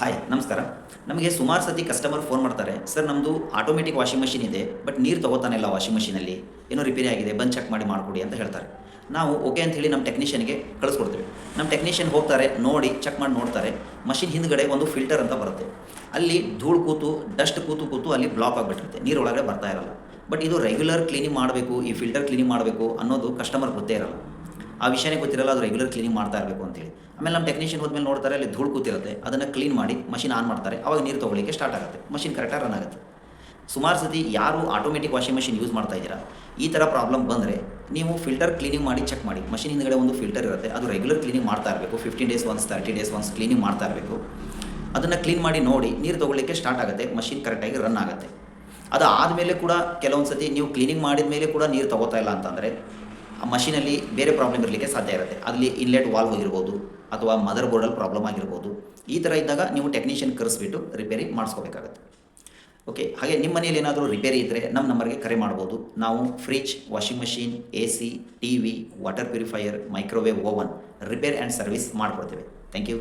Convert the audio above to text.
Hi ನಮಸ್ಕಾರ. ನಮಗೆ ಸುಮಾರು ಸತಿ ಕಸ್ಟಮರ್ ಫೋನ್ ಮಾಡ್ತಾರೆ, ಸರ್ ನಮ್ಮದು ಆಟೋಮೆಟಿಕ್ ವಾಷಿಂಗ್ ಮಷಿನ್ ಇದೆ, ಬಟ್ ನೀರು ತೊಗೋತಾನೆ ಇಲ್ಲ ವಾಷಿಂಗ್ ಮಷೀನಲ್ಲಿ, ಏನೋ ರಿಪೇರಿ ಆಗಿದೆ, ಬಂದು ಚೆಕ್ ಮಾಡಿಕೊಡಿ ಅಂತ ಹೇಳ್ತಾರೆ. ನಾವು ಓಕೆ ಅಂತ ಹೇಳಿ ನಮ್ಮ ಟೆಕ್ನಿಷಿಯನ್ಗೆ ಕಳಿಸ್ಕೊಡ್ತೇವೆ. ನಮ್ಮ ಟೆಕ್ನಿಷಿಯನ್ ಹೋಗ್ತಾರೆ, ನೋಡಿ ಚೆಕ್ ಮಾಡಿ ನೋಡ್ತಾರೆ. ಮಷಿನ್ ಹಿಂದ್ಗಡೆ ಒಂದು ಫಿಲ್ಟರ್ ಅಂತ ಬರುತ್ತೆ, ಅಲ್ಲಿ ಧೂಳು ಕೂತು ಡಸ್ಟ್ ಕೂತು ಅಲ್ಲಿ ಬ್ಲಾಕ್ ಆಗಿಬಿಟ್ಟಿರುತ್ತೆ, ನೀರು ಒಳಗಡೆ ಬರ್ತಾ ಇರಲ್ಲ. ಬಟ್ ಇದು ರೆಗ್ಯುಲರ್ ಕ್ಲೀನಿಂಗ್ ಮಾಡಬೇಕು, ಈ ಫಿಲ್ಟರ್ ಕ್ಲೀನಿಂಗ್ ಮಾಡಬೇಕು ಅನ್ನೋದು ಕಸ್ಟಮರ್ ಗೊತ್ತೇ ಇರಲ್ಲ. ಆ ವಿಷಯನೇ ಗೊತ್ತಿರಲ್ಲ, ಅದು ರೆಗ್ಯುಲರ್ ಕ್ಲೀನಿಂಗ್ ಮಾಡ್ತಾ ಇರಬೇಕು ಅಂತೇಳಿ. ಆಮೇಲೆ ನಮ್ಮ ಟೆಕ್ನಿಷಿಯನ್ ಹೋದ್ಮೇಲೆ ನೋಡ್ತಾರೆ, ಅಲ್ಲಿ ಧೂಳು ಕೂತಿರುತ್ತೆ, ಅದನ್ನು ಕ್ಲೀನ್ ಮಾಡಿ ಮಷಿನ್ ಆನ್ ಮಾಡ್ತಾರೆ. ಅವಾಗ ನೀರು ತೊಗೊಳ್ಳಿಕ್ಕೆ ಸ್ಟಾರ್ಟ್ ಆಗುತ್ತೆ, ಮಷಿನ್ ಕರೆಕ್ಟಾಗಿ ರನ್ ಆಗುತ್ತೆ. ಸುಮಾರು ಸತಿ ಯಾರು ಆಟೋಮೆಟಿಕ್ ವಾಷಿಂಗ್ ಮಷಿನ್ ಯೂಸ್ ಮಾಡ್ತಾ ಇದ್ದೀರಾ, ಈ ಥರ ಪ್ರಾಬ್ಲಮ್ ಬಂದರೆ ನೀವು ಫಿಲ್ಟರ್ ಕ್ಲೀನಿಂಗ್ ಮಾಡಿ ಚೆಕ್ ಮಾಡಿ. ಮಷಿನ್ ಹಿಂದ್ಗಡೆ ಒಂದು ಫಿಲ್ಟರ್ ಇರುತ್ತೆ, ಅದು ರೆಗ್ಯುಲರ್ ಕ್ಲೀನಿಂಗ್ ಮಾಡ್ತಾ ಇರಬೇಕು. 15 days once 30 days once cleaning ಮಾಡ್ತಾ ಇರಬೇಕು. ಅದನ್ನು ಕ್ಲೀನ್ ಮಾಡಿ ನೋಡಿ ನೀರು ತೊಗೊಳ್ಳಿಕ್ಕೆ ಸ್ಟಾರ್ಟ್ ಆಗುತ್ತೆ, ಮಷಿನ್ ಕರೆಕ್ಟಾಗಿ ರನ್ ಆಗುತ್ತೆ. ಅದು ಆದಮೇಲೆ ಕೂಡ ಕೆಲವೊಂದು ಸತಿ ನೀವು ಕ್ಲೀನಿಂಗ್ ಮಾಡಿದ ಮೇಲೆ ಕೂಡ ನೀರು ತೊಗೋತಾ ಇಲ್ಲ ಅಂತಂದರೆ ಆ ಮಷೀನಲ್ಲಿ ಬೇರೆ ಪ್ರಾಬ್ಲಮ್ ಇರಲಿಕ್ಕೆ ಸಾಧ್ಯ ಇರುತ್ತೆ. ಅಲ್ಲಿ ಇನ್ಲೆಟ್ ವಾಲ್ವ್ ಆಗಿರ್ಬೋದು ಅಥವಾ ಮದರ್ ಬೋರ್ಡಲ್ಲಿ ಪ್ರಾಬ್ಲಮ್ ಆಗಿರ್ಬೋದು. ಈ ಥರ ಇದ್ದಾಗ ನೀವು ಟೆಕ್ನಿಷಿಯನ್ ಕರೆಸ್ಬಿಟ್ಟು ರಿಪೇರಿ ಮಾಡಿಸ್ಕೋಬೇಕಾಗತ್ತೆ. ಓಕೆ, ಹಾಗೆ ನಿಮ್ಮ ಮನೇಲಿ ಏನಾದರೂ ರಿಪೇರಿ ಇದ್ದರೆ ನಮ್ಮ ನಂಬರ್ಗೆ ಕರೆ ಮಾಡ್ಬೋದು. ನಾವು fridge, washing machine, AC, TV, water purifier, microwave oven repair and service ಮಾಡಿಕೊಡ್ತೇವೆ. Thank you.